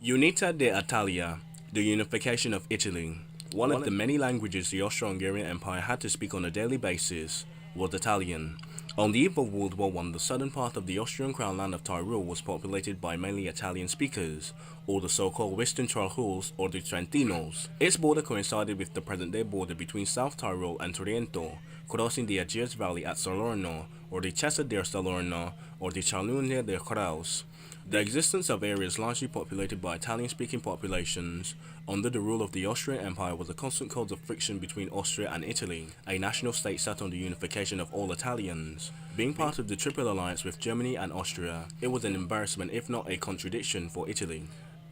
Unità d'Italia, the unification of Italy. One of the many languages the Austro-Hungarian Empire had to speak on a daily basis was Italian. On the eve of World War I, the southern part of the Austrian crown land of Tyrol was populated by mainly Italian speakers, or the so-called Western Tyrols or the Trentinos. Its border coincided with the present-day border between South Tyrol and Trento, crossing the Ageas Valley at Salerno, or the Cessa del Salerno, or the Charlugna del Creus. The existence of areas largely populated by Italian-speaking populations under the rule of the Austrian Empire was a constant cause of friction between Austria and Italy, a national state set on the unification of all Italians. Being part of the Triple Alliance with Germany and Austria, it was an embarrassment if not a contradiction for Italy.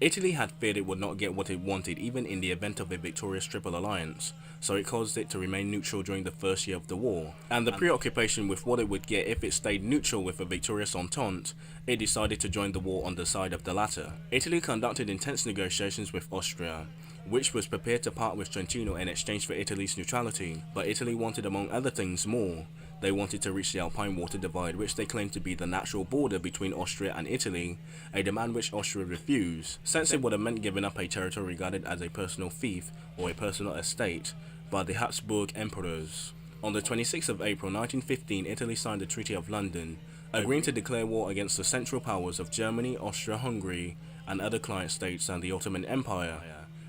Italy had feared it would not get what it wanted even in the event of a victorious Triple Alliance, so it caused it to remain neutral during the first year of the war. And the preoccupation with what it would get if it stayed neutral with a victorious Entente, it decided to join the war on the side of the latter. Italy conducted intense negotiations with Austria, which was prepared to part with Trentino in exchange for Italy's neutrality, but Italy wanted among other things more. They wanted to reach the Alpine water divide, which they claimed to be the natural border between Austria and Italy, a demand which Austria refused, since it would have meant giving up a territory regarded as a personal fief or a personal estate by the Habsburg emperors. On the 26th of April 1915, Italy signed the Treaty of London, agreeing to declare war against the Central Powers of Germany, Austria-Hungary, and other client states and the Ottoman Empire,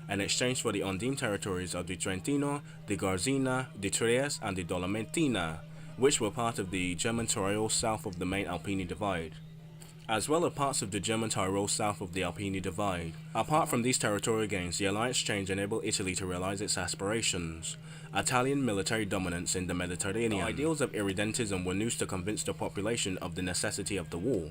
in exchange for the undeemed territories of the Trentino, the Garzina, the Trieste, and the Dolomitina, which were part of the German Tyrol south of the main Alpine Divide, as well as parts of the German Tyrol south of the Alpine Divide. Apart from these territorial gains, the alliance change enabled Italy to realize its aspirations: Italian military dominance in the Mediterranean. The ideals of irredentism were used to convince the population of the necessity of the war,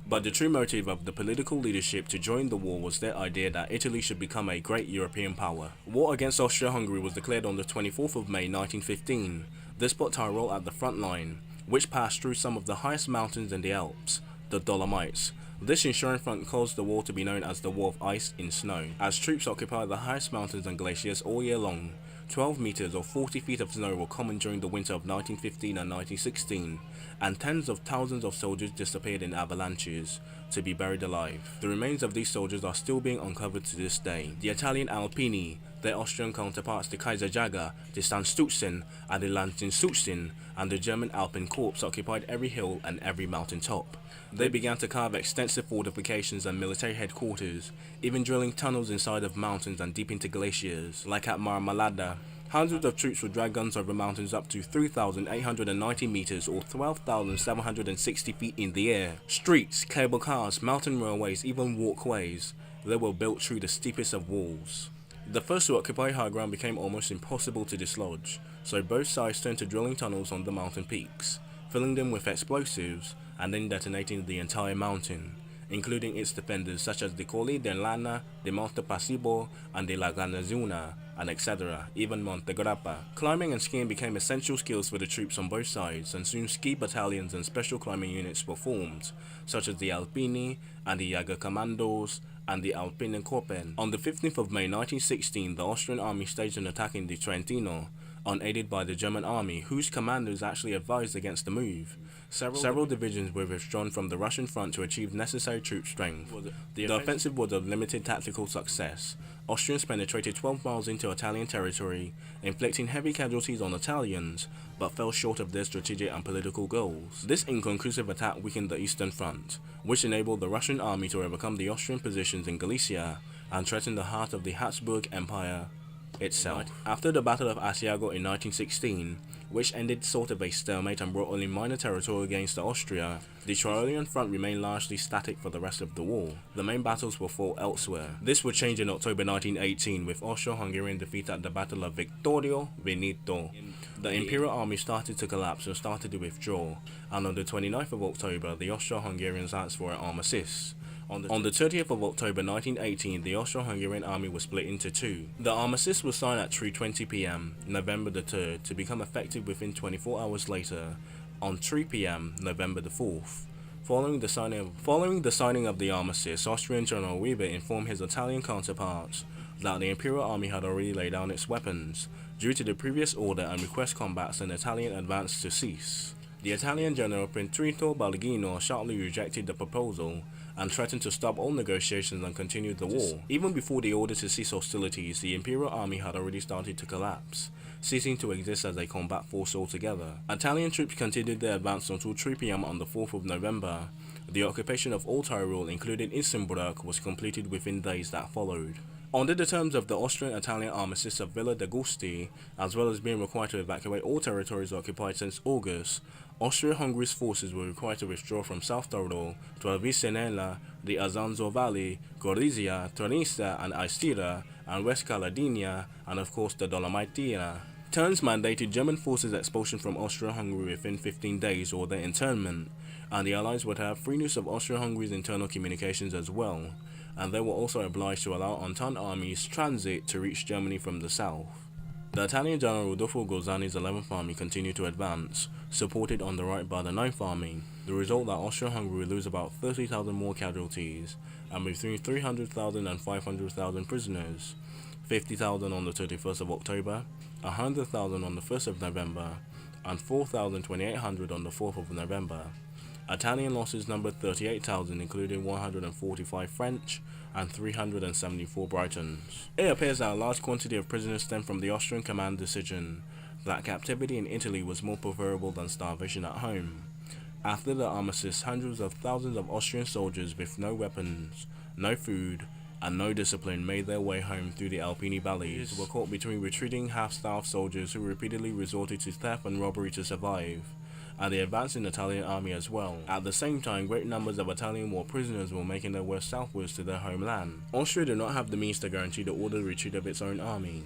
but the true motive of the political leadership to join the war was their idea that Italy should become a great European power. War against Austria-Hungary was declared on the 24th of May 1915. This put Tyrol at the front line, which passed through some of the highest mountains in the Alps, the Dolomites. This ensuring front caused the war to be known as the War of Ice in Snow, as troops occupied the highest mountains and glaciers all year long. 12 meters or 40 feet of snow were common during the winter of 1915 and 1916, and tens of thousands of soldiers disappeared in avalanches, to be buried alive. The remains of these soldiers are still being uncovered to this day. The Italian Alpini, their Austrian counterparts the Kaiserjäger, the Sandstützen, and the Lanzenstützen, and the German Alpine Corps occupied every hill and every mountain top. They began to carve extensive fortifications and military headquarters, even drilling tunnels inside of mountains and deep into glaciers, like at Marmalada. Hundreds of troops would drag guns over mountains up to 3,890 meters or 12,760 feet in the air. Streets, cable cars, mountain railways, even walkways, they were built through the steepest of walls. The first to occupy high ground became almost impossible to dislodge, so both sides turned to drilling tunnels on the mountain peaks, filling them with explosives, and then detonating the entire mountain, including its defenders such as the Colli dell'Anna, the Monte Pasibo, and the La Ganazzuna, and etc., even Monte Grappa. Climbing and skiing became essential skills for the troops on both sides, and soon ski battalions and special climbing units were formed, such as the Alpini and the Jägerkommandos and the Alpine Korpen. On the 15th of May 1916, the Austrian army staged an attack in the Trentino, unaided by the German army, whose commanders actually advised against the move. Several divisions were withdrawn from the Russian front to achieve necessary troop strength. The offensive was of limited tactical success. Austrians penetrated 12 miles into Italian territory, inflicting heavy casualties on Italians, but fell short of their strategic and political goals. This inconclusive attack weakened the Eastern Front, which enabled the Russian army to overcome the Austrian positions in Galicia and threaten the heart of the Habsburg Empire itself. After the Battle of Asiago in 1916, which ended sort of a stalemate and brought only minor territorial gains to Austria, the Tyrolean front remained largely static for the rest of the war. The main battles were fought elsewhere. This would change in October 1918 with Austro-Hungarian defeat at the Battle of Vittorio Veneto. The Imperial Army started to collapse and started to withdraw, and on the 29th of October, the Austro-Hungarians asked for an armistice. On the 30th of October 1918, the Austro-Hungarian army was split into two. The armistice was signed at 3:20 p.m. November the 3rd to become effective within 24 hours later, on 3 p.m. November the 4th. Following the signing of the armistice, Austrian General Weber informed his Italian counterparts that the Imperial Army had already laid down its weapons, due to the previous order and request combats and Italian advance to cease. The Italian general Pintrito Balgino sharply rejected the proposal and threatened to stop all negotiations and continue the war. Even before the order to cease hostilities, the imperial army had already started to collapse, ceasing to exist as a combat force altogether. Italian troops continued their advance until 3 p.m. on the 4th of November. The occupation of all Tyrol, including Isenburg, was completed within days that followed. Under the terms of the Austrian-Italian armistice of Villa d'Agosti, as well as being required to evacuate all territories occupied since August, Austria-Hungary's forces were required to withdraw from South Tyrol to Avicenna, the Azanzo Valley, Gorizia, Tronista and Istria, and West Caladinia, and of course the Dolomitia. Terms mandated German forces expulsion from Austria-Hungary within 15 days or their internment, and the Allies would have free use of Austria-Hungary's internal communications as well, and they were also obliged to allow Entente armies transit to reach Germany from the south. The Italian General Rodolfo Gozzani's 11th Army continued to advance, supported on the right by the 9th Army. The result that Austria-Hungary would lose about 30,000 more casualties, and between 300,000 and 500,000 prisoners, 50,000 on the 31st of October, 100,000 on the 1st of November, and 4,200 on the 4th of November. Italian losses numbered 38,000, including 145 French and 374 Britons. It appears that a large quantity of prisoners stemmed from the Austrian command decision that captivity in Italy was more preferable than starvation at home. After the armistice, hundreds of thousands of Austrian soldiers with no weapons, no food, and no discipline made their way home through the Alpini valleys. These were caught between retreating half-starved soldiers who repeatedly resorted to theft and robbery to survive, and the advancing Italian army as well. At the same time, great numbers of Italian war prisoners were making their way southwards to their homeland. Austria did not have the means to guarantee the ordered retreat of its own army,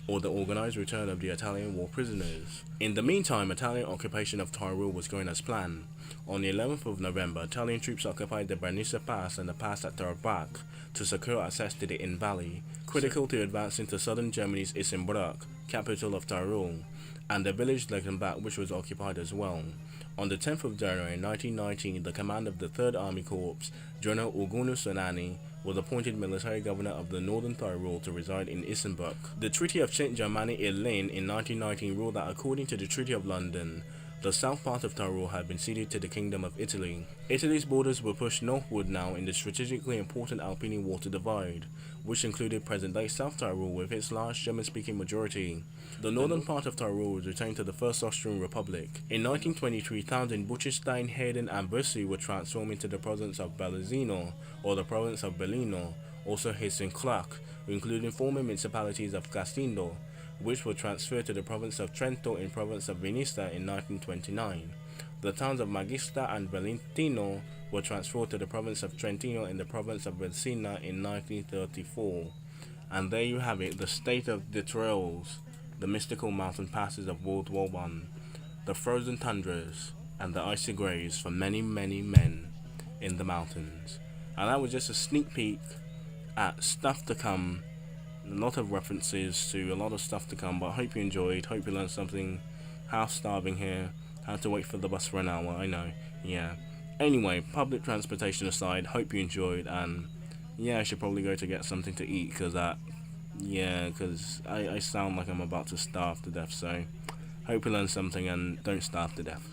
or the organized return of the Italian war prisoners. In the meantime, Italian occupation of Tyrol was going as planned. On the 11th of November, Italian troops occupied the Bernisa Pass and the pass at Tarbach to secure access to the Inn Valley, critical to advancing to southern Germany's Isenburg, capital of Tyrol, and the village Legenbach, which was occupied as well. On the 10th of January 1919, the command of the 3rd Army Corps, General Augustus Sonani, was appointed military governor of the northern Tyrol to reside in Isenburg. The Treaty of St. Germani-Irlaine in 1919 ruled that according to the Treaty of London, the south part of Tyrol had been ceded to the Kingdom of Italy. Italy's borders were pushed northward now in the strategically important Alpini Water Divide, which included present-day South Tyrol with its large German-speaking majority. The northern part of Tyrol was retained to the First Austrian Republic. In 1923, towns in Buchenstein, Hayden, and Bussy were transformed into the province of Belluzzino, or the province of Bellino, also Hessen-Clark, including former municipalities of Castindo, which were transferred to the province of Trento in province of Veneta in 1929. The towns of Magista and Valentino were transferred to the province of Trentino in the province of Versina in 1934. And there you have it, the state of the Tyrols, the mystical mountain passes of World War I, the frozen tundras, and the icy graves for many, many men in the mountains. And that was just a sneak peek at stuff to come. A lot of references to a lot of stuff to come, but I hope you enjoyed, hope you learned something. Half starving here, had to wait for the bus for an hour, I know, yeah. Anyway, public transportation aside, hope you enjoyed, and yeah, I should probably go to get something to eat, because I sound like I'm about to starve to death, so hope you learned something and don't starve to death.